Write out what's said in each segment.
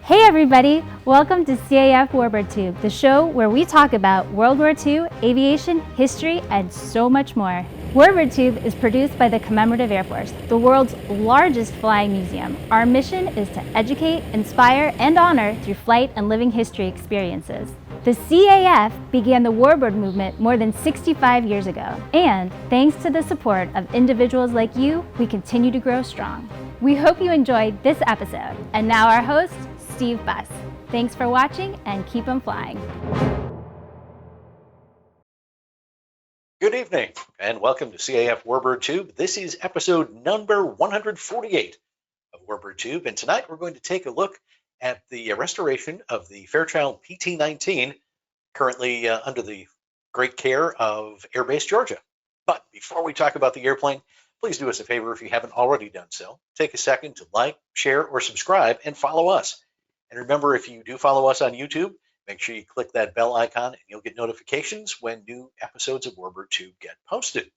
Hey everybody! Welcome to CAF Warbird Tube, the show where we talk about World War II, aviation, history, and so much more. Warbird Tube is produced by the Commemorative Air Force, the world's largest flying museum. Our mission is to educate, inspire, and honor through flight and living history experiences. The CAF began the Warbird movement more than 65 years ago, and thanks to the support of individuals like you, we continue to grow strong. We hope you enjoyed this episode, and now our host, Steve Buss. Thanks for watching and keep 'em flying. Good evening and welcome to CAF Warbird Tube. This is episode number 148 of Warbird Tube, and tonight we're going to take a look at the restoration of the Fairchild PT-19, currently under the great care of Airbase Georgia. But before we talk about the airplane, please do us a favor if you haven't already done so. Take a second to like, share, or subscribe and follow us. And remember, if you do follow us on YouTube, make sure you click that bell icon and you'll get notifications when new episodes of Warbird Tube get posted.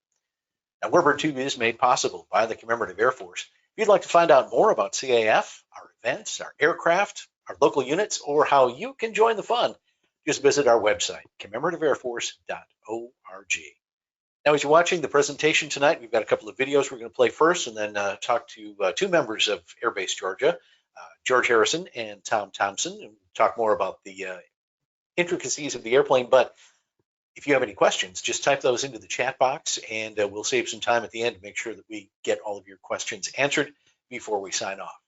Now, Warbird Tube is made possible by the Commemorative Air Force. If you'd like to find out more about CAF, our events, our aircraft, our local units, or how you can join the fun, just visit our website, commemorativeairforce.org. Now, as you're watching the presentation tonight, we've got a couple of videos we're going to play first and then talk to two members of Airbase Georgia, George Harrison and Tom Thompson, and talk more about the intricacies of the airplane. But if you have any questions, just type those into the chat box and we'll save some time at the end to make sure that we get all of your questions answered before we sign off.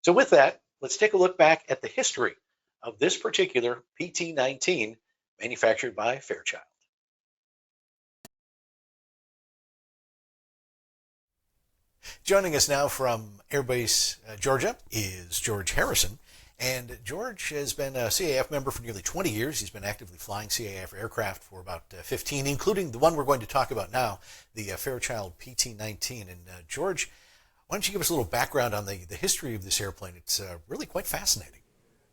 So with that, let's take a look back at the history of this particular PT-19 manufactured by Fairchild. Joining us now from Airbase Georgia is George Harrison. And George has been a CAF member for nearly 20 years. He's been actively flying CAF aircraft for about 15, including the one we're going to talk about now, the Fairchild PT-19. And George, why don't you give us a little background on the history of this airplane? It's really quite fascinating.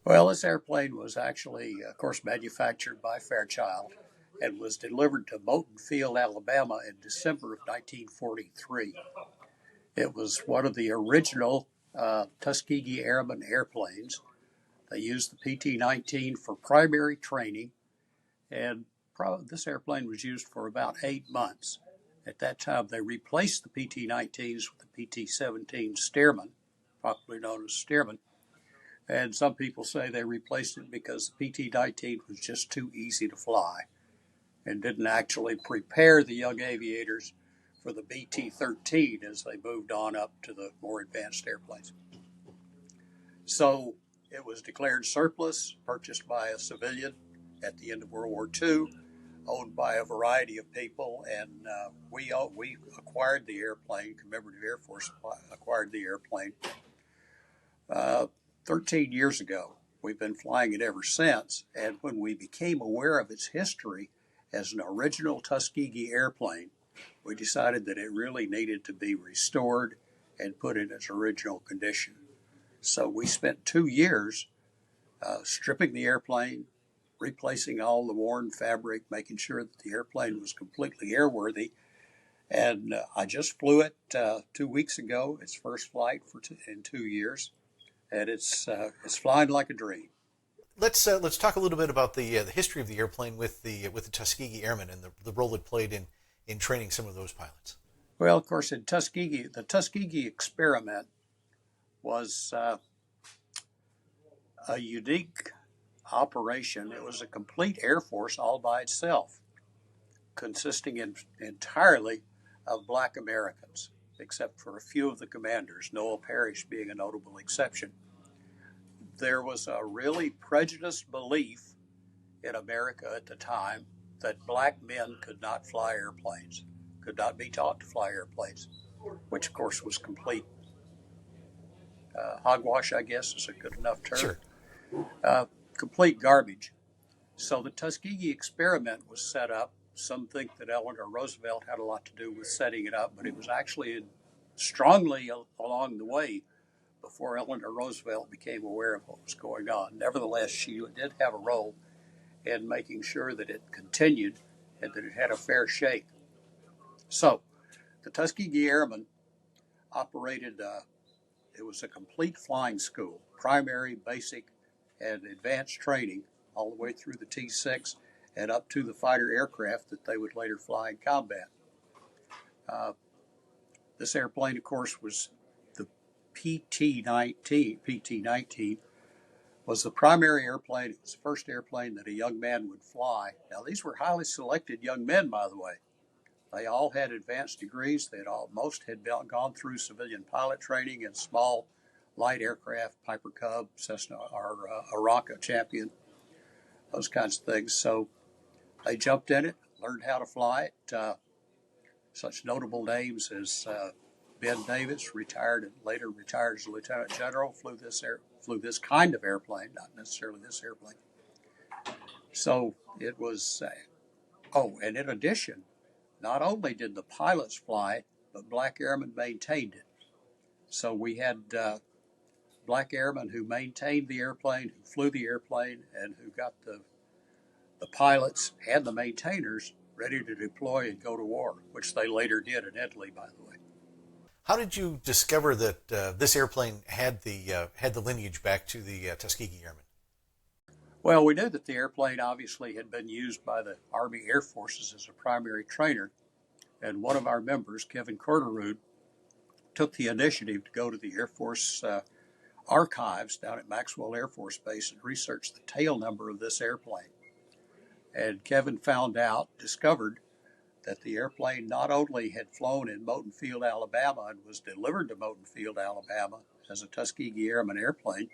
Well, this airplane was actually, of course, manufactured by Fairchild and was delivered to Moulton Field, Alabama in December of 1943. It was one of the original Tuskegee Airmen airplanes. They used the PT-19 for primary training, and this airplane was used for about 8 months. At that time, they replaced the PT-19s with the PT-17 Stearman, popularly known as Stearman. And some people say they replaced it because the PT-19 was just too easy to fly and didn't actually prepare the young aviators for the BT-13 as they moved on up to the more advanced airplanes. So it was declared surplus, purchased by a civilian at the end of World War II, owned by a variety of people, and we acquired the airplane. Commemorative Air Force acquired the airplane 13 years ago. We've been flying it ever since, and when we became aware of its history as an original Tuskegee airplane, we decided that it really needed to be restored and put in its original condition. So we spent 2 years stripping the airplane, replacing all the worn fabric, making sure that the airplane was completely airworthy. And I just flew it 2 weeks ago, its first flight in 2 years, and it's flying like a dream. Let's talk a little bit about the history of the airplane with the Tuskegee Airmen and the role it played in training some of those pilots. Well, of course, in Tuskegee, the Tuskegee experiment was a unique operation. It was a complete Air Force all by itself, consisting entirely of Black Americans, except for a few of the commanders, Noel Parrish being a notable exception. There was a really prejudiced belief in America at the time that Black men could not fly airplanes, could not be taught to fly airplanes, which of course was complete hogwash, I guess is a good enough term. Sure. Complete garbage. So the Tuskegee experiment was set up. Some think that Eleanor Roosevelt had a lot to do with setting it up, but it was actually strongly along the way before Eleanor Roosevelt became aware of what was going on. Nevertheless, she did have a role in making sure that it continued and that it had a fair shake. So the Tuskegee Airmen operated, it was a complete flying school, primary, basic, and advanced training all the way through the T-6 and up to the fighter aircraft that they would later fly in combat. This airplane, of course, was the PT-19. PT-19 was the primary airplane. It was the first airplane that a young man would fly. Now, these were highly selected young men, by the way. They all had advanced degrees. Most had gone through civilian pilot training in small, light aircraft, Piper Cub, Cessna, or Aranca Champion, those kinds of things. So they jumped in it, learned how to fly it. Such notable names as Ben Davis, retired and later retired as a lieutenant general, flew this kind of airplane, not necessarily this airplane. So it was. And in addition, not only did the pilots fly it, but black airmen maintained it. So we had black airmen who maintained the airplane, who flew the airplane, and who got the pilots and the maintainers ready to deploy and go to war, which they later did in Italy, by the way. How did you discover that this airplane had the lineage back to the Tuskegee Airmen? Well, we knew that the airplane obviously had been used by the Army Air Forces as a primary trainer, and one of our members, Kevin Corderud, took the initiative to go to the Air Force archives down at Maxwell Air Force Base and research the tail number of this airplane. And Kevin discovered that the airplane not only had flown in Moton Field, Alabama, and was delivered to Moton Field, Alabama as a Tuskegee Airmen airplane,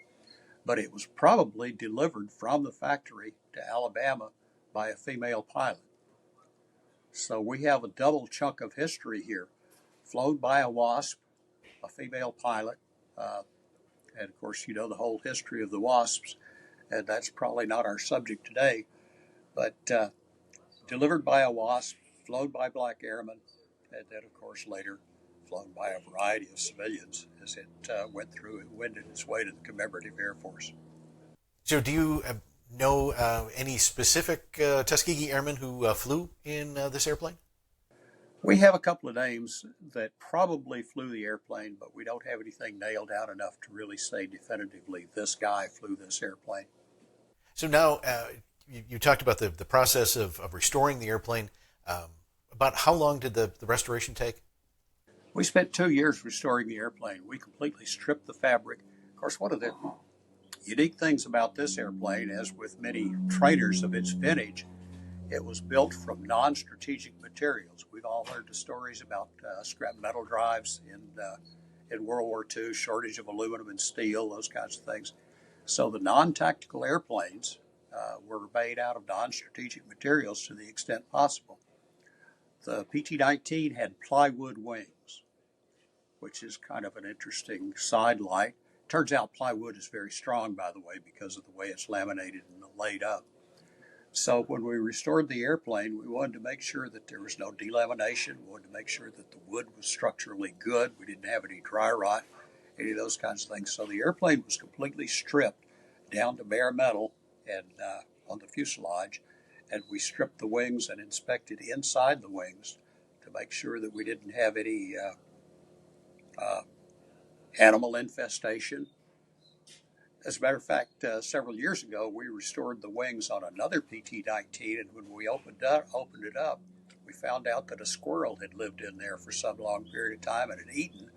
but it was probably delivered from the factory to Alabama by a female pilot. So we have a double chunk of history here. Flown by a WASP, a female pilot, and of course you know the whole history of the WASPs, and that's probably not our subject today, but delivered by a WASP, flown by black airmen, and then of course later flown by a variety of civilians as it wended its way to the Commemorative Air Force. So do you know any specific Tuskegee Airmen who flew in this airplane? We have a couple of names that probably flew the airplane, but we don't have anything nailed down enough to really say definitively this guy flew this airplane. So now you talked about the process of restoring the airplane. About how long did the restoration take? We spent 2 years restoring the airplane. We completely stripped the fabric. Of course, one of the unique things about this airplane, as with many trainers of its vintage, it was built from non-strategic materials. We've all heard the stories about scrap metal drives in World War II, shortage of aluminum and steel, those kinds of things. So the non-tactical airplanes were made out of non-strategic materials to the extent possible. The PT-19 had plywood wings, which is kind of an interesting sidelight. Turns out plywood is very strong, by the way, because of the way it's laminated and laid up. So when we restored the airplane, we wanted to make sure that there was no delamination. We wanted to make sure that the wood was structurally good. We didn't have any dry rot, any of those kinds of things. So the airplane was completely stripped down to bare metal and on the fuselage. And we stripped the wings and inspected inside the wings to make sure that we didn't have any animal infestation. As a matter of fact, several years ago, we restored the wings on another PT-19, and when we opened it up, we found out that a squirrel had lived in there for some long period of time and had eaten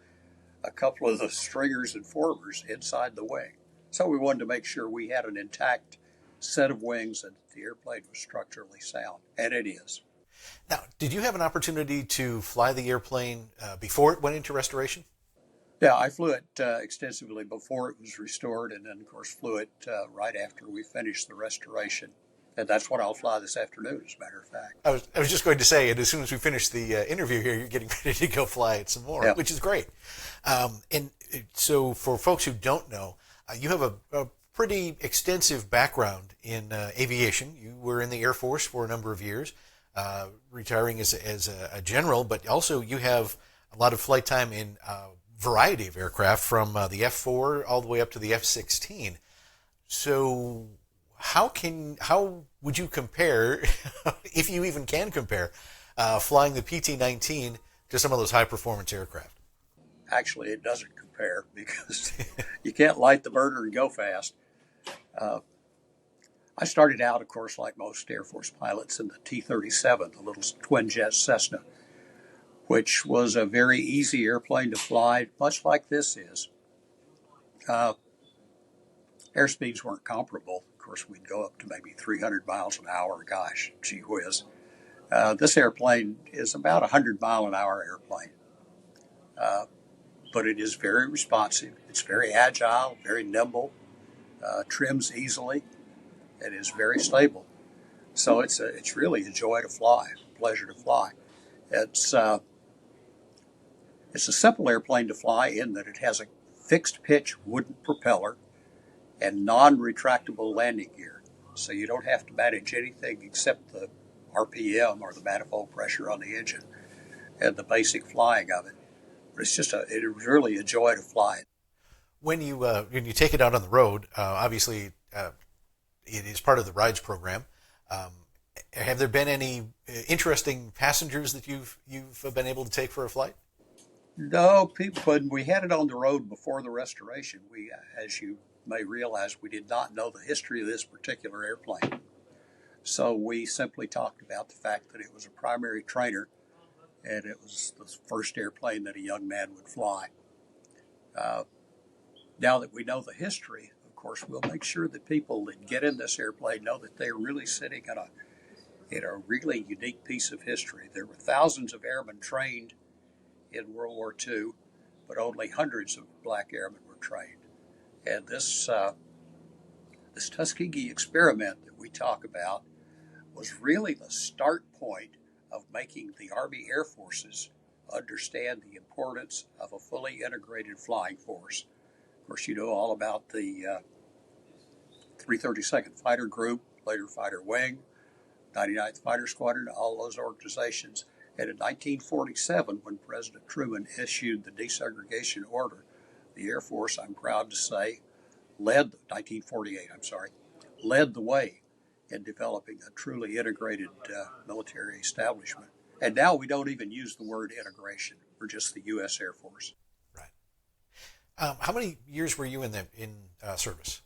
a couple of the stringers and formers inside the wing. So we wanted to make sure we had an intact set of wings and the airplane was structurally sound, and it is. Now, did you have an opportunity to fly the airplane before it went into restoration? Yeah, I flew it extensively before it was restored, and then, of course, flew it right after we finished the restoration. And that's what I'll fly this afternoon, as a matter of fact. I was just going to say, and as soon as we finish the interview here, you're getting ready to go fly it some more, yeah. Which is great. And so for folks who don't know, you have a pretty extensive background in aviation. You were in the Air Force for a number of years, retiring as a general, but also you have a lot of flight time in variety of aircraft from the F-4 all the way up to the F-16. So how would you compare, if you even can compare, flying the PT-19 to some of those high-performance aircraft? Actually, it doesn't compare because you can't light the burner and go fast. Uh, I started out, of course, like most Air Force pilots, in the T-37, the little twin-jet Cessna, which was a very easy airplane to fly, much like this is. Uh, Airspeeds weren't comparable. Of course, we'd go up to maybe 300 miles an hour. Gosh, gee whiz. This airplane is about a 100-mile-an-hour airplane, uh, but it is very responsive. It's very agile, very nimble, trims easily, and is very stable. So it's really a joy to fly, pleasure to fly. It's uh, it's a simple airplane to fly in that it has a fixed pitch wooden propeller and non-retractable landing gear. So you don't have to manage anything except the RPM, or the manifold pressure on the engine, and the basic flying of it. But it is really a joy to fly it. When you take it out on the road, obviously it is part of the rides program. Have there been any interesting passengers that you've been able to take for a flight? No, when we had it on the road before the restoration, as you may realize, we did not know the history of this particular airplane. So we simply talked about the fact that it was a primary trainer, and it was the first airplane that a young man would fly. Now that we know the history, of course, we'll make sure that people that get in this airplane know that they're really sitting in a really unique piece of history. There were thousands of airmen trained in World War II, but only hundreds of black airmen were trained. And this Tuskegee experiment that we talk about was really the start point of making the Army Air Forces understand the importance of a fully integrated flying force. Of course, you know all about the 332nd Fighter Group, later Fighter Wing, 99th Fighter Squadron, all those organizations. And in 1947, when President Truman issued the desegregation order, the Air Force, I'm proud to say, led the way in developing a truly integrated military establishment. And now we don't even use the word integration. We're just the U.S. Air Force. Right. How many years were you in service?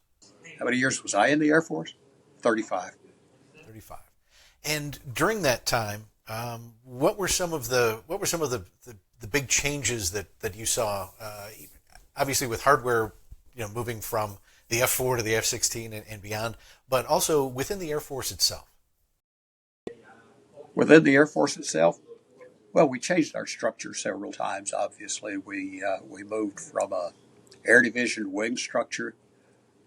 How many years was I in the Air Force? 35. 35. And during that time, what were some of the big changes that you saw? Obviously, with hardware, moving from the F4 to the F-16 and beyond, but also within the Air Force itself. Within the Air Force itself, well, we changed our structure several times. Obviously, we moved from a Air Division wing structure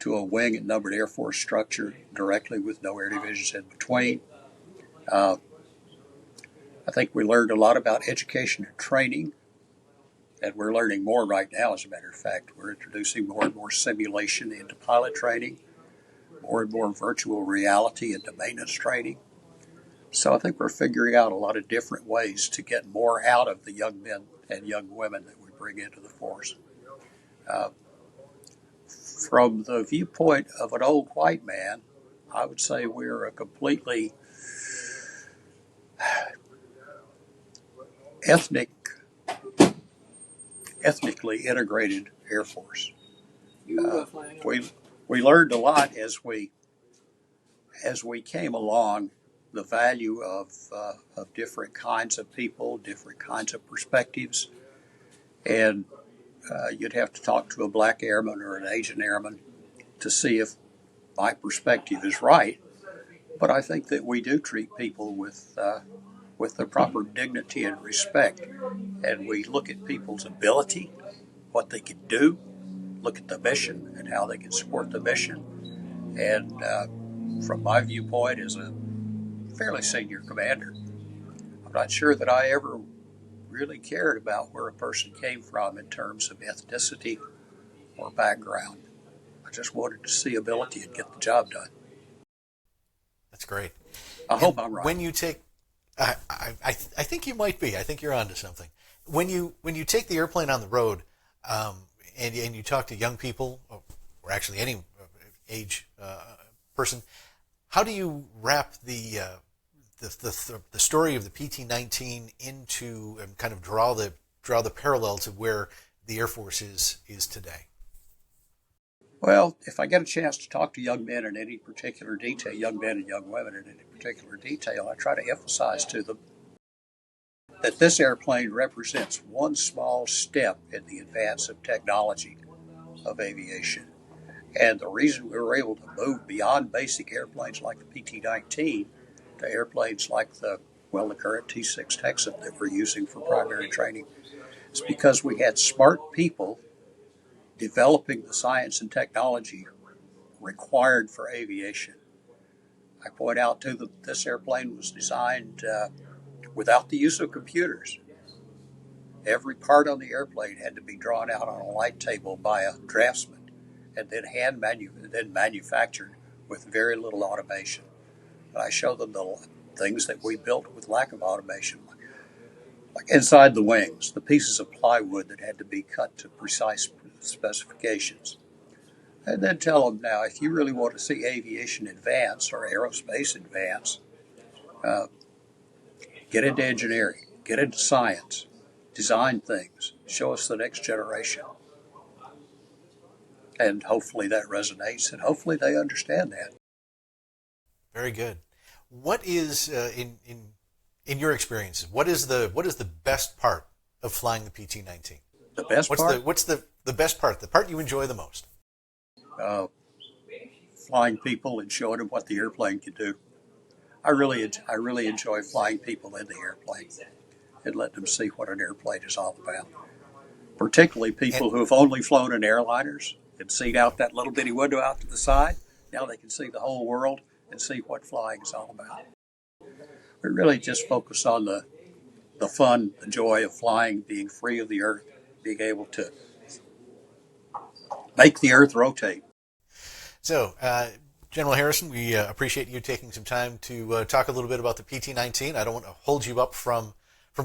to a wing and numbered Air Force structure directly with no air divisions in between. I think we learned a lot about education and training, and we're learning more right now, as a matter of fact. We're introducing more and more simulation into pilot training, more and more virtual reality into maintenance training. So I think we're figuring out a lot of different ways to get more out of the young men and young women that we bring into the force. From the viewpoint of an old white man, I would say we're a completely ethnically integrated Air Force. We learned a lot as we came along, the value of different kinds of people, different kinds of perspectives, and you'd have to talk to a black airman or an Asian airman to see if my perspective is right. But I think that we do treat people with the proper dignity and respect, and we look at people's ability, what they can do, look at the mission and how they can support the mission. And from my viewpoint as a fairly senior commander, I'm not sure that I ever really cared about where a person came from in terms of ethnicity or background. I just wanted to see ability and get the job done. That's great. I hope I'm right. When you take, I think you might be. I think you're onto something. When you take the airplane on the road, and you talk to young people, or actually any age person, how do you wrap the story of the PT-19 into and kind of draw the parallel to where the Air Force is today? Well, if I get a chance to talk to young men in any particular detail, young men and young women in any particular detail, I try to emphasize to them that this airplane represents one small step in the advance of technology of aviation. And the reason we were able to move beyond basic airplanes like the PT-19 to airplanes like the current T-6 Texan that we're using for primary training is because we had smart people developing the science and technology required for aviation. I point out too that this airplane was designed without the use of computers. Every part on the airplane had to be drawn out on a light table by a draftsman and then manufactured with very little automation. And I show them the things that we built with lack of automation, like inside the wings, the pieces of plywood that had to be cut to precise specifications. And then tell them, now, if you really want to see aviation advance or aerospace advance, get into engineering, get into science, design things, show us the next generation. And hopefully that resonates, and hopefully they understand that. Very good. What is, in your experiences, what is the best part of flying the PT-19? The best part? What's the best part, the part you enjoy the most? Flying people and showing them what the airplane can do. I really enjoy flying people in the airplane and letting them see what an airplane is all about. Particularly people who have only flown in airliners and seen out that little bitty window out to the side. Now they can see the whole world and see what flying is all about. We really just focus on the fun, the joy of flying, being free of the earth, being able to make the earth rotate. So, General Harrison, we appreciate you taking some time to talk a little bit about the PT-19. I don't want to hold you up from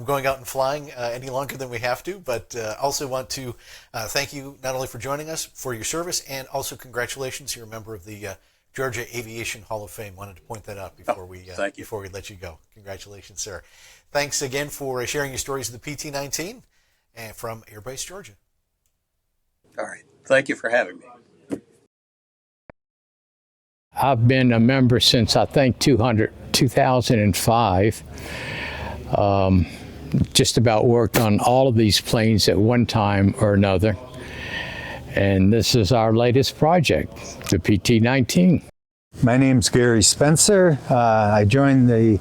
going out and flying any longer than we have to, but also want to thank you not only for joining us, for your service, and also congratulations. You're a member of the Georgia Aviation Hall of Fame. Wanted to point that out before we let you go. Congratulations, sir. Thanks again for sharing your stories of the PT-19 and from Airbase Georgia. All right. Thank you for having me. I've been a member since, I think, 2005. Just about worked on all of these planes at one time or another. And this is our latest project, the PT-19. My name's Gary Spencer. I joined the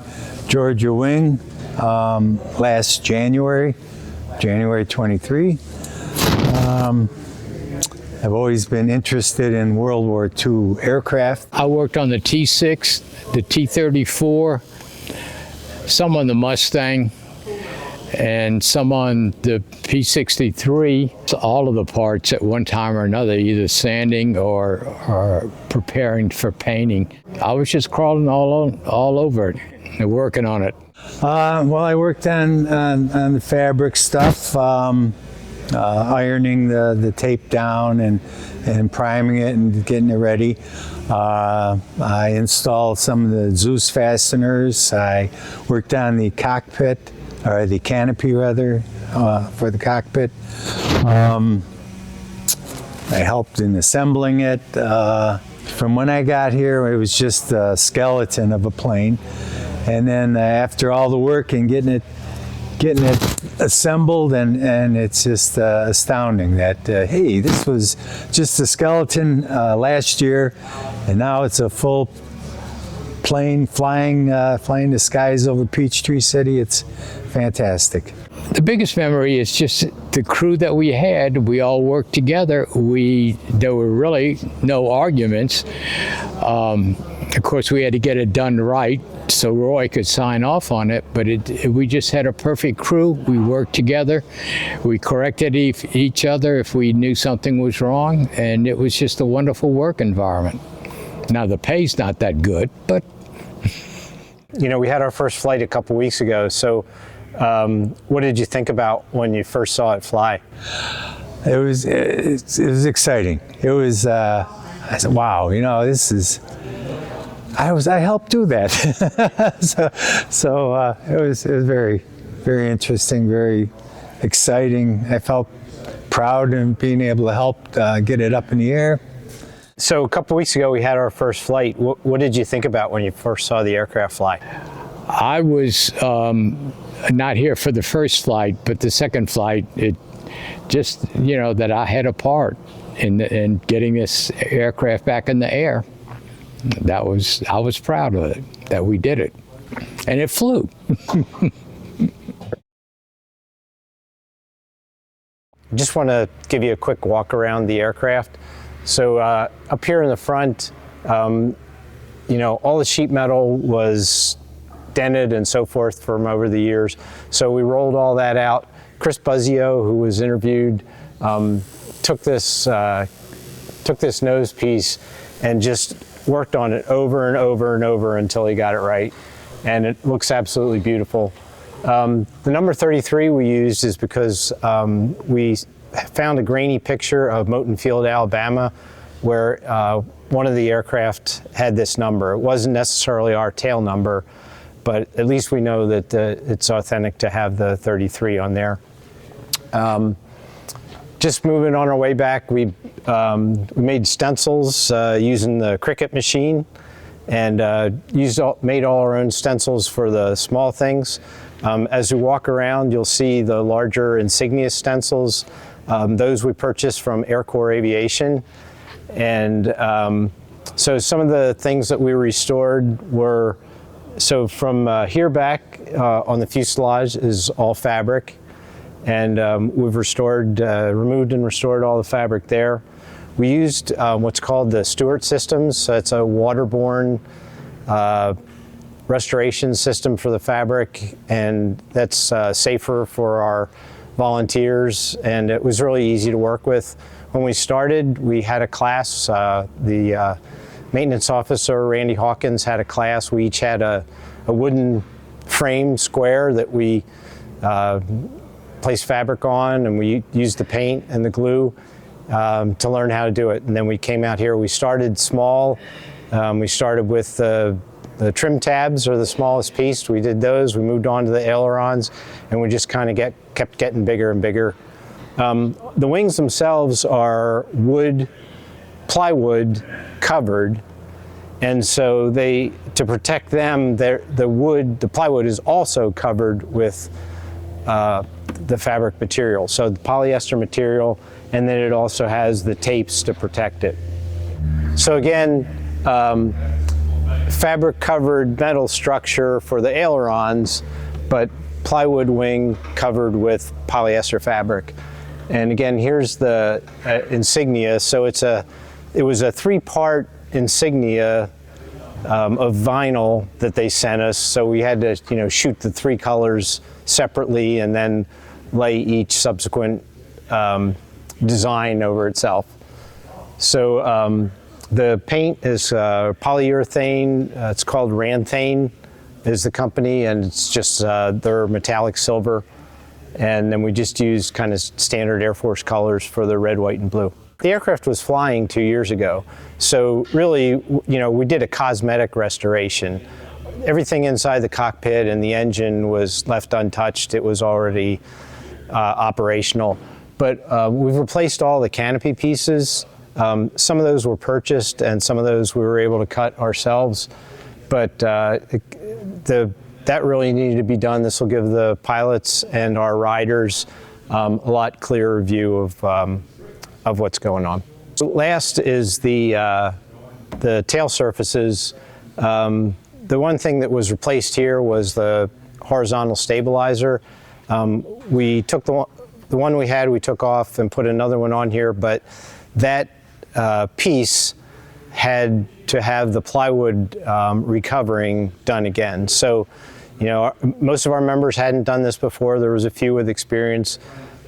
Georgia wing last January 23. I've always been interested in World War II aircraft. I worked on the T-6, the T-34, some on the Mustang, and some on the P-63. All of the parts at one time or another, either sanding or preparing for painting. I was just crawling all over it and working on it. Well, I worked on the fabric stuff. Ironing the tape down and priming it and getting it ready. I installed some of the Zeus fasteners. I worked on the cockpit, or the canopy rather, for the cockpit. I helped in assembling it. From when I got here, it was just a skeleton of a plane. And then after all the work and getting it assembled, and it's just astounding that hey, this was just a skeleton last year, and now it's a full plane flying the skies over Peachtree City. It's fantastic. The biggest memory is just the crew that we had. We all worked together. There were really no arguments. Of course, we had to get it done right so Roy could sign off on it, but we just had a perfect crew. We worked together. We corrected each other if we knew something was wrong, and it was just a wonderful work environment. Now, the pay's not that good, but... You know, we had our first flight a couple weeks ago, so what did you think about when you first saw it fly? It was exciting. It was, I said, wow, you know, this is... I helped do that. so it was very, very interesting, very exciting. I felt proud in being able to help get it up in the air. So a couple weeks ago, we had our first flight. What did you think about when you first saw the aircraft fly? I was not here for the first flight, but the second flight, it just, that I had a part in getting this aircraft back in the air. I was proud of it, that we did it. And it flew. Just want to give you a quick walk around the aircraft. So up here in the front, all the sheet metal was dented and so forth from over the years. So we rolled all that out. Chris Buzzio, who was interviewed, took this nose piece and just worked on it over and over and over until he got it right. And it looks absolutely beautiful. The number 33 we used is because we found a grainy picture of Moton Field, Alabama, where one of the aircraft had this number. It wasn't necessarily our tail number, but at least we know that it's authentic to have the 33 on there. Just moving on our way back, we made stencils using the Cricut machine, and made all our own stencils for the small things. As we walk around, you'll see the larger insignia stencils. Those we purchased from Air Corps Aviation. And so some of the things that we restored were, so from here back on the fuselage is all fabric. And we've removed and restored all the fabric there. We used what's called the Stewart systems. So it's a waterborne restoration system for the fabric, and that's safer for our volunteers, and it was really easy to work with. When we started, we had a class. The maintenance officer, Randy Hawkins, had a class. We each had a wooden frame square that we placed fabric on, and we used the paint and the glue to learn how to do it. And then we came out here. We started small. We started with the trim tabs are the smallest piece. We did those. We moved on to the ailerons, and we just kind of kept getting bigger and bigger. The wings themselves are plywood covered, and so to protect them, the plywood is also covered with the fabric material. So the polyester material, and then it also has the tapes to protect it. So again, fabric covered metal structure for the ailerons, but plywood wing covered with polyester fabric. And again, here's the insignia. So it was a 3-part insignia of vinyl that they sent us. So we had to shoot the 3 colors separately and then lay each subsequent design over itself. So the paint is polyurethane. It's called Ranthane is the company, and it's just their metallic silver. And then we just used kind of standard Air Force colors for the red, white, and blue. The aircraft was flying 2 years ago, so really, we did a cosmetic restoration. Everything inside the cockpit and the engine was left untouched. It was already operational. But we've replaced all the canopy pieces. Some of those were purchased, and some of those we were able to cut ourselves. But that really needed to be done. This will give the pilots and our riders a lot clearer view of what's going on. So last is the tail surfaces. The one thing that was replaced here was the horizontal stabilizer. We took the one we had, we took off and put another one on here, but that piece had to have the plywood recovering done again. So, most of our members hadn't done this before. There was a few with experience,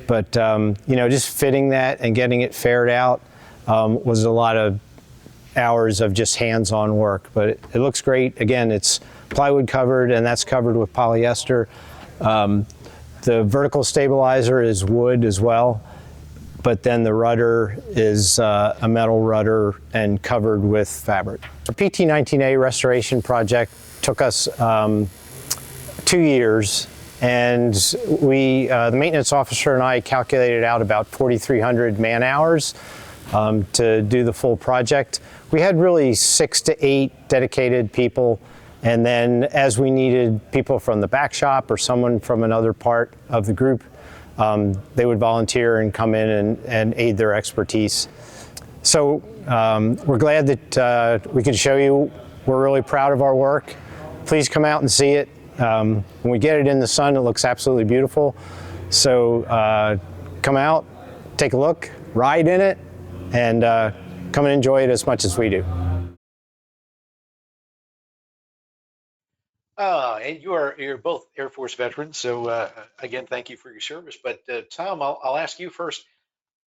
but just fitting that and getting it faired out was a lot of hours of just hands-on work. But it looks great. Again, it's plywood covered, and that's covered with polyester. The vertical stabilizer is wood as well, but then the rudder is a metal rudder and covered with fabric. Our PT-19A restoration project took us 2 years, and the maintenance officer and I calculated out about 4,300 man hours. to do the full project. We had really 6 to 8 dedicated people, and then as we needed people from the back shop or someone from another part of the group, they would volunteer and come in and aid their expertise. So we're glad that we could show you. We're really proud of our work. Please come out and see it. When we get it in the sun, it looks absolutely beautiful. So come out, take a look, ride in it, and come and enjoy it as much as we do. And you're both Air Force veterans, so again, thank you for your service. But Tom, I'll ask you first.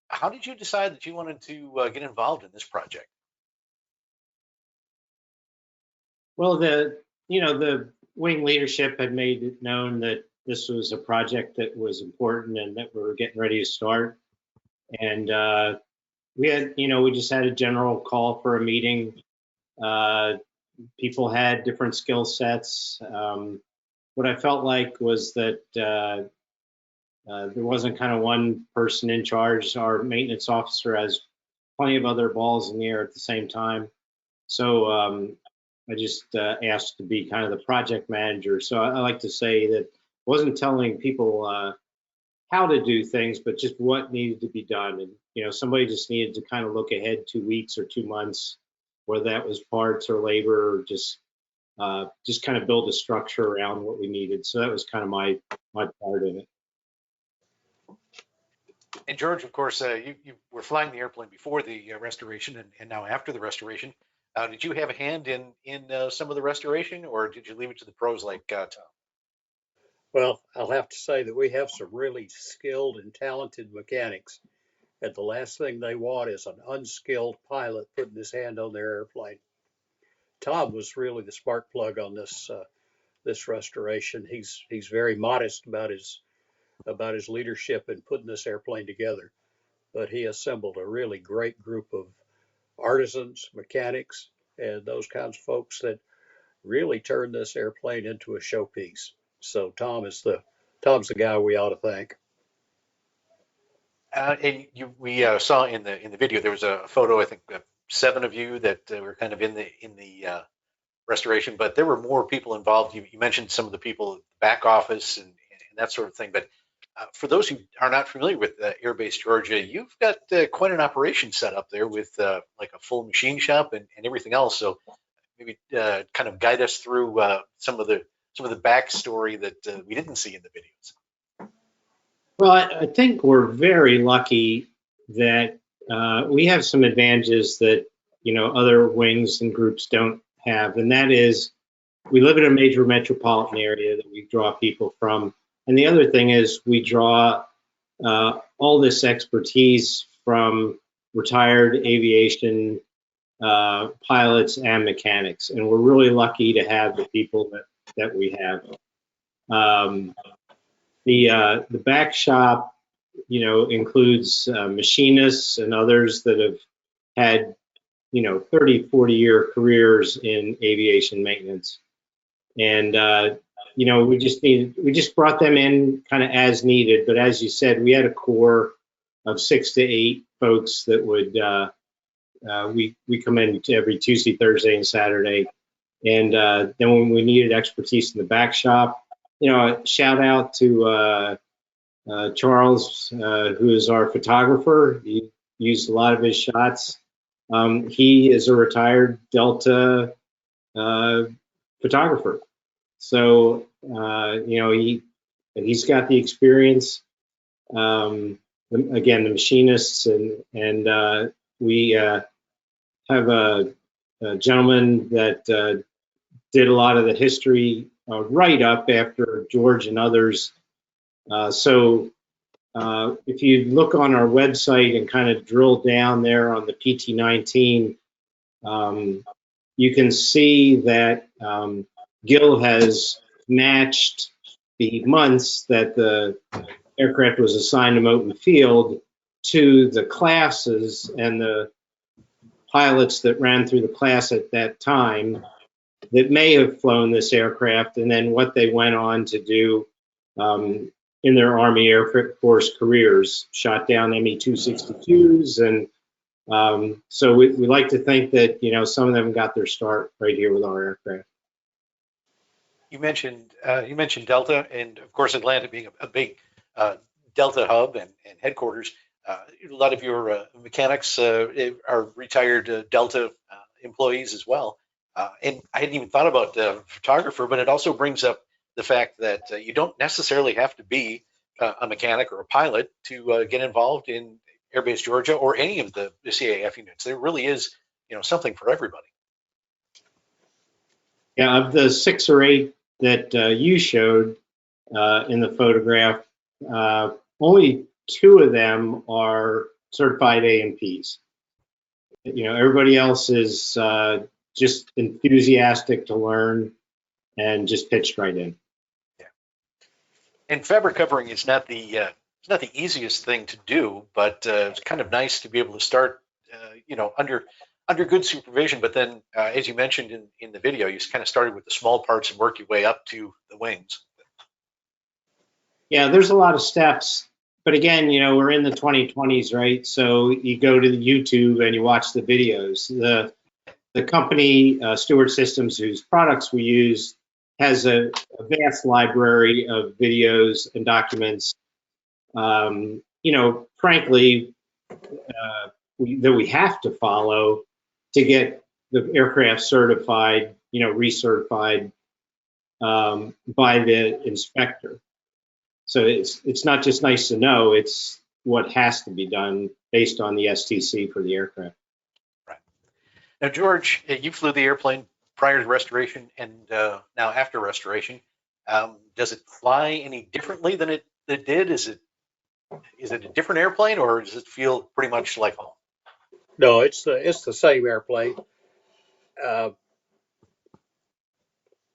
How did you decide that you wanted to get involved in this project? Well, the wing leadership had made it known that this was a project that was important and that we were getting ready to start. And we just had a general call for a meeting. People had different skill sets. What I felt like was that there wasn't kind of one person in charge. Our maintenance officer has plenty of other balls in the air at the same time. So I just asked to be kind of the project manager. So I like to say that I wasn't telling people how to do things, but just what needed to be done. And, somebody just needed to kind of look ahead 2 weeks or 2 months, whether that was parts or labor, or just kind of build a structure around what we needed. So that was kind of my part in it. And George, of course, you were flying the airplane before the restoration and now after the restoration. Did you have a hand in some of the restoration, or did you leave it to the pros like Tom? Well, I'll have to say that we have some really skilled and talented mechanics. And the last thing they want is an unskilled pilot putting his hand on their airplane. Tom was really the spark plug on this restoration. He's very modest about his leadership in putting this airplane together, but he assembled a really great group of artisans, mechanics, and those kinds of folks that really turned this airplane into a showpiece. So Tom's the guy we ought to thank. And we saw in the video there was a photo, I think 7 of you that were kind of in the restoration, but there were more people involved. You mentioned some of the people at the back office and that sort of thing. But for those who are not familiar with Airbase Georgia, you've got quite an operation set up there with like a full machine shop and everything else. So maybe kind of guide us through some of the backstory that we didn't see in the videos. Well, I think we're very lucky that we have some advantages that other wings and groups don't have, and that is we live in a major metropolitan area that we draw people from, and the other thing is we draw all this expertise from retired aviation pilots and mechanics, and we're really lucky to have the people that we have. The back shop, includes machinists and others that have had, 30, 40-year careers in aviation maintenance. And, we just brought them in kind of as needed. But as you said, we had a core of 6 to 8 folks that would, we come in every Tuesday, Thursday, and Saturday. And then when we needed expertise in the back shop, shout out to Charles, who is our photographer. He used a lot of his shots. He is a retired Delta photographer. So, he's got the experience. Again, the machinists, and we have a gentleman that did a lot of the history write-up after George and others. So if you look on our website and kind of drill down there on the PT-19, you can see that Gil has matched the months that the aircraft was assigned to Moton Field to the classes and the pilots that ran through the class at that time that may have flown this aircraft, and then what they went on to do in their Army Air Force careers, shot down Me-262s and So we like to think that, some of them got their start right here with our aircraft. You mentioned Delta, and of course Atlanta being a big Delta hub and headquarters. A lot of your mechanics are retired Delta employees as well. And I hadn't even thought about the photographer, but it also brings up the fact that you don't necessarily have to be a mechanic or a pilot to get involved in Airbase Georgia or any of the CAF units. There really is, something for everybody. Yeah, of the 6 or 8 that you showed in the photograph, only 2 of them are certified A&Ps. Everybody else is just enthusiastic to learn and just pitched right in. Yeah. And fabric covering is not the easiest thing to do, but it's kind of nice to be able to start, under good supervision. But then, as you mentioned in the video, you kind of started with the small parts and worked your way up to the wings. Yeah, there's a lot of steps. But again, we're in the 2020s, right? So you go to the YouTube and you watch the videos. The company, Stewart Systems, whose products we use, has a vast library of videos and documents, frankly, that we have to follow to get the aircraft certified, recertified by the inspector. So it's not just nice to know, it's what has to be done based on the STC for the aircraft. Right. Now, George, you flew the airplane prior to restoration and now after restoration. Does it fly any differently than it did? Is it a different airplane, or does it feel pretty much like home? No, it's the same airplane.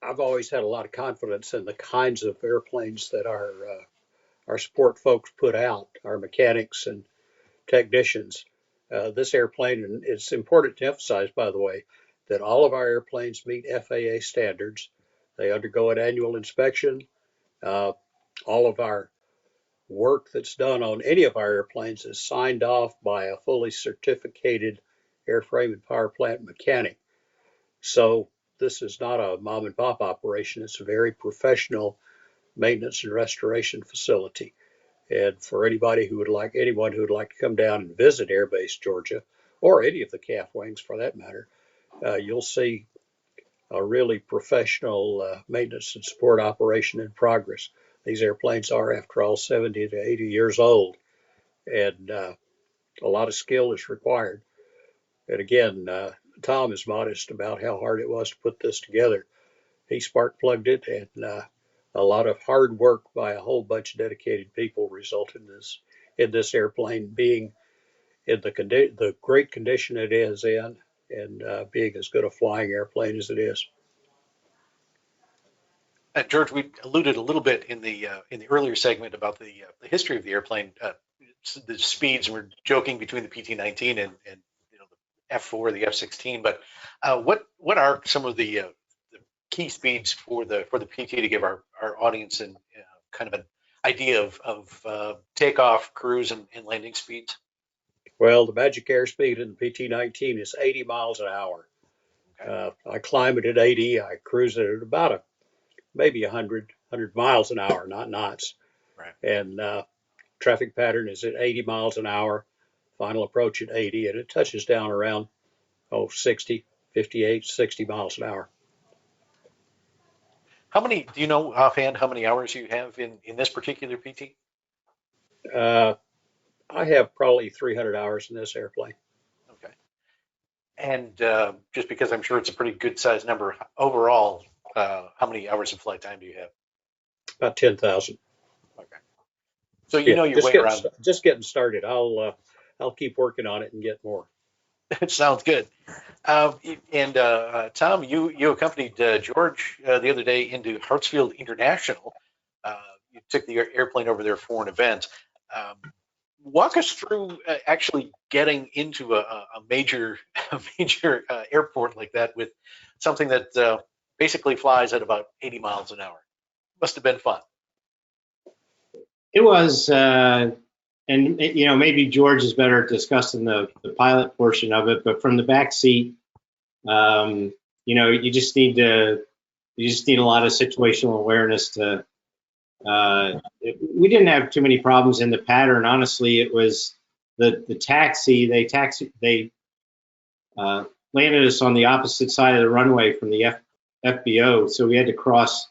I've always had a lot of confidence in the kinds of airplanes that our support folks put out, our mechanics and technicians. This airplane, and it's important to emphasize, by the way, that all of our airplanes meet FAA standards. They undergo an annual inspection. All of our work that's done on any of our airplanes is signed off by a fully certificated airframe and power plant mechanic. So this is not a mom and pop operation. It's a very professional maintenance and restoration facility. And for anyone who would like to come down and visit Airbase Georgia, or any of the CAF wings for that matter, you'll see a really professional maintenance and support operation in progress. These airplanes are, after all, 70 to 80 years old, and a lot of skill is required. And again, Tom is modest about how hard it was to put this together. He spark plugged it, and a lot of hard work by a whole bunch of dedicated people resulted in this airplane being in the great condition it is in, and being as good a flying airplane as it is. George, we alluded a little bit in the earlier segment about the history of the airplane, the speeds. We're joking between the PT-19 and the F4, the F-16. But what are some of the key speeds for the PT to give our audience and kind of an idea of takeoff, cruise, and landing speeds? Well, the magic airspeed in the PT-19 is 80 miles an hour. Okay. I climb it at 80. I cruise it at about maybe 100 miles an hour, not knots. Right. And traffic pattern is at 80 miles an hour, final approach at 80, and it touches down around 60, 58, 60 miles an hour. Do you know offhand how many hours you have in this particular PT? I have probably 300 hours in this airplane. Okay. And just because I'm sure it's a pretty good size number overall, how many hours of flight time do you have? About 10,000. Okay. So you know your way around. Just getting started. I'll keep working on it and get more. It sounds good. And Tom, you accompanied George the other day into Hartsfield International. You took the airplane over there for an event. Walk us through actually getting into a major airport like that with something that basically flies at about 80 miles an hour. Must have been fun. It was you know, maybe George is better at discussing the pilot portion of it, but from the back seat, you know, you just need a lot of situational awareness to. We didn't have too many problems in the pattern. Honestly, it was the taxi. They landed us on the opposite side of the runway from the FBO, so we had to cross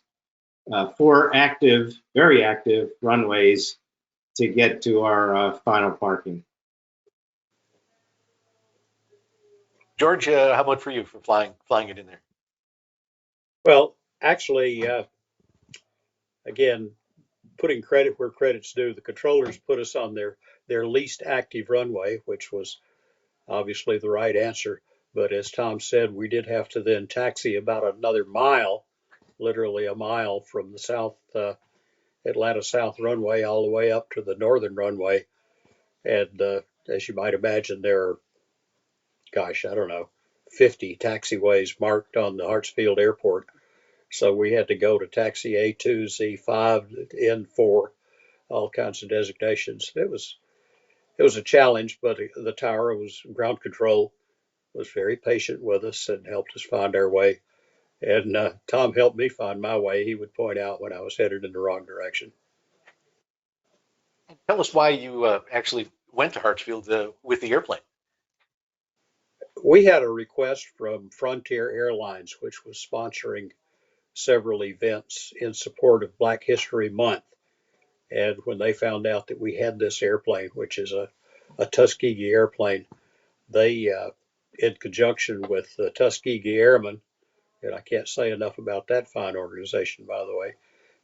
4 very active runways to get to our final parking. George, how about for you for flying it in there? Well, actually, again, putting credit where credit's due, the controllers put us on their least active runway, which was obviously the right answer. But as Tom said, we did have to then taxi about another mile, literally a mile from the South Atlanta South runway all the way up to the northern runway. And as you might imagine, there are, gosh, I don't know, 50 taxiways marked on the Hartsfield Airport. So we had to go to taxi A2, Z5, N4, all kinds of designations. It was a challenge, but the tower ground control was very patient with us and helped us find our way. And Tom helped me find my way. He would point out when I was headed in the wrong direction. Tell us why you actually went to Hartsfield with the airplane. We had a request from Frontier Airlines, which was sponsoring several events in support of Black History Month. And when they found out that we had this airplane, which is a Tuskegee airplane, they, in conjunction with the Tuskegee Airmen, and I can't say enough about that fine organization, by the way,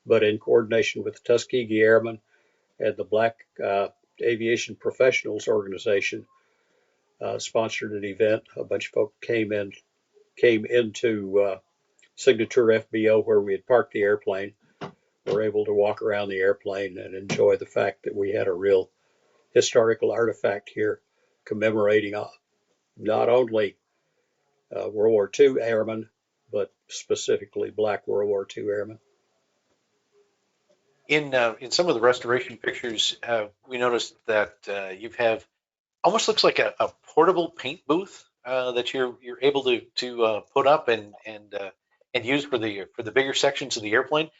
but in coordination with the Tuskegee Airmen and the Black Aviation Professionals Organization, sponsored an event. A bunch of folk came into Signature FBO where we had parked the airplane. Were able to walk around the airplane and enjoy the fact that we had a real historical artifact here commemorating not only World War II airmen, but specifically Black World War II airmen. In some of the restoration pictures, we noticed that you have almost looks like a portable paint booth that you're able to put up and use for the bigger sections of the airplane.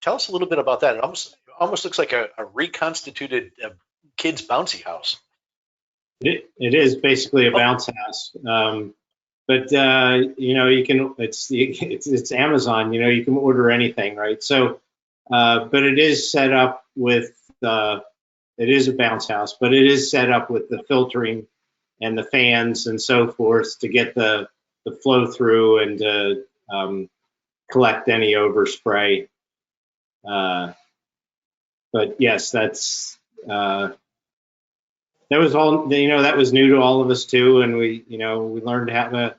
Tell us a little bit about that. It almost looks like a reconstituted kid's bouncy house. It is basically a bounce house, but you know, you can. It's Amazon. You know, you can order anything, right? So, but it is set up with. It is a bounce house, but it is set up with the filtering and the fans and so forth to get the flow through and to collect any overspray. But yes, that was all, you know, that was new to all of us too. And we learned how to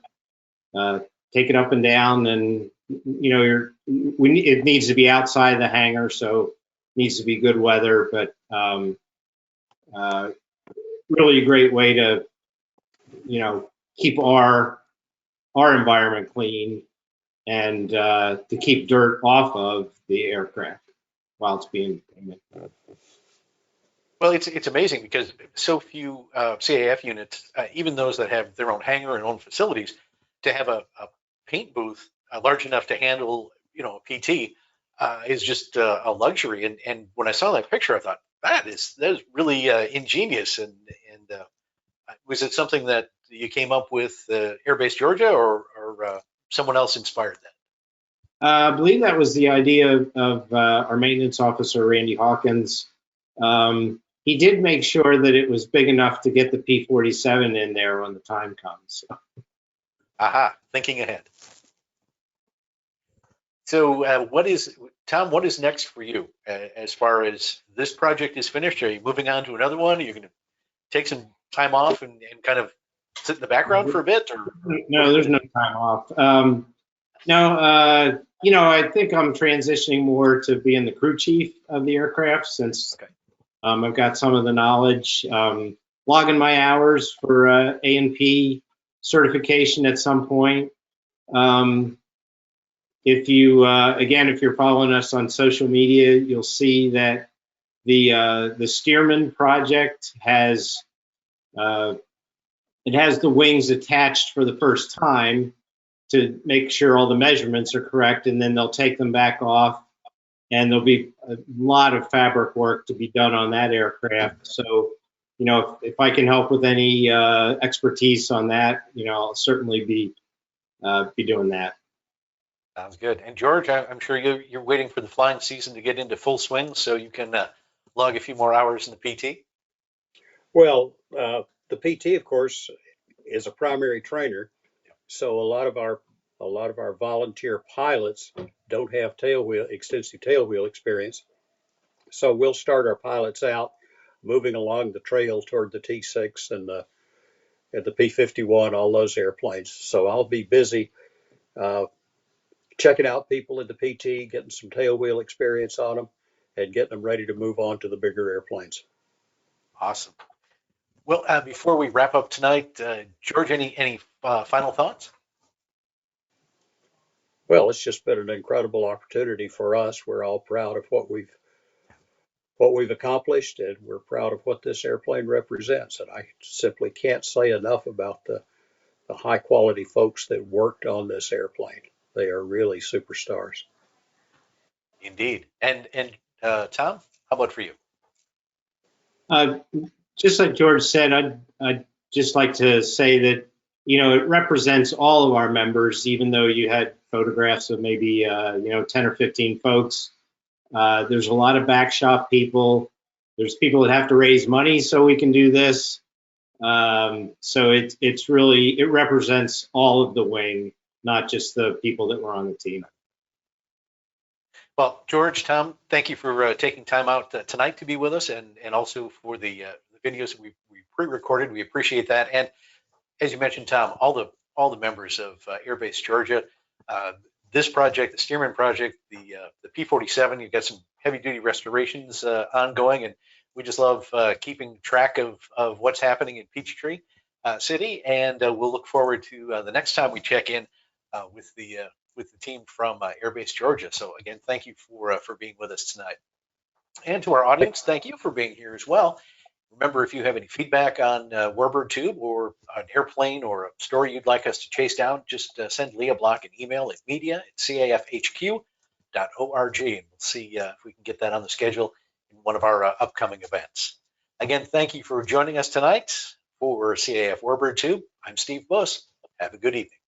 take it up and down, and, you know, it needs to be outside the hangar. So it needs to be good weather, but, really a great way to, you know, keep our environment clean and to keep dirt off of the aircraft while it's being painted. Well, it's amazing because so few CAF units, even those that have their own hangar and own facilities, to have a paint booth large enough to handle, you know, a PT is just a luxury. And when I saw that picture, I thought that is really ingenious. And was it something that you came up with Airbase Georgia, or someone else inspired that? I believe that was the idea of our maintenance officer, Randy Hawkins. He did make sure that it was big enough to get the P-47 in there when the time comes. Aha, thinking ahead. So Tom, what is next for you as far as this project is finished? Are you moving on to another one? Are you going to take some time off and kind of sit in the background for a bit? Or no, there's no time off. No, you know, I think I'm transitioning more to being the crew chief of the aircraft, since I've got some of the knowledge, logging my hours for A&P certification at some point. If you, again, if you're following us on social media, you'll see that The Stearman project has it has the wings attached for the first time to make sure all the measurements are correct, and then they'll take them back off, and there'll be a lot of fabric work to be done on that aircraft. So, you know, if I can help with any expertise on that, you know, I'll certainly be doing that. Sounds good. And George, I'm sure you're waiting for the flying season to get into full swing so you can log a few more hours in the PT. Well, the PT, of course, is a primary trainer, so a lot of our volunteer pilots don't have extensive tailwheel experience. So we'll start our pilots out moving along the trail toward the T6 and the P-51, all those airplanes. So I'll be busy checking out people in the PT, getting some tailwheel experience on them, and getting them ready to move on to the bigger airplanes. Awesome. Well, before we wrap up tonight, George, any final thoughts? Well, it's just been an incredible opportunity for us. We're all proud of what we've accomplished, and we're proud of what this airplane represents. And I simply can't say enough about the high quality folks that worked on this airplane. They are really superstars. Indeed. And Tom, how about for you? Just like George said, I'd just like to say that, you know, it represents all of our members, even though you had photographs of maybe, you know, 10 or 15 folks. There's a lot of back shop people. There's people that have to raise money so we can do this. So it's really, it represents all of the wing, not just the people that were on the team. Well, George, Tom, thank you for taking time out tonight to be with us, and also for the videos that we pre-recorded. We appreciate that. And as you mentioned, Tom, all the members of Airbase Georgia, this project, the Stearman project, the P-47, you've got some heavy-duty restorations ongoing, and we just love keeping track of what's happening in Peachtree City. And we'll look forward to the next time we check in with the team from Airbase Georgia. So again, thank you for being with us tonight. And to our audience, thank you for being here as well. Remember, if you have any feedback on Warbird Tube or an airplane or a story you'd like us to chase down, just send Leah Block an email at media@cafhq.org, and we'll see if we can get that on the schedule in one of our upcoming events. Again, thank you for joining us tonight for CAF Warbird Tube. I'm Steve Buss. Have a good evening.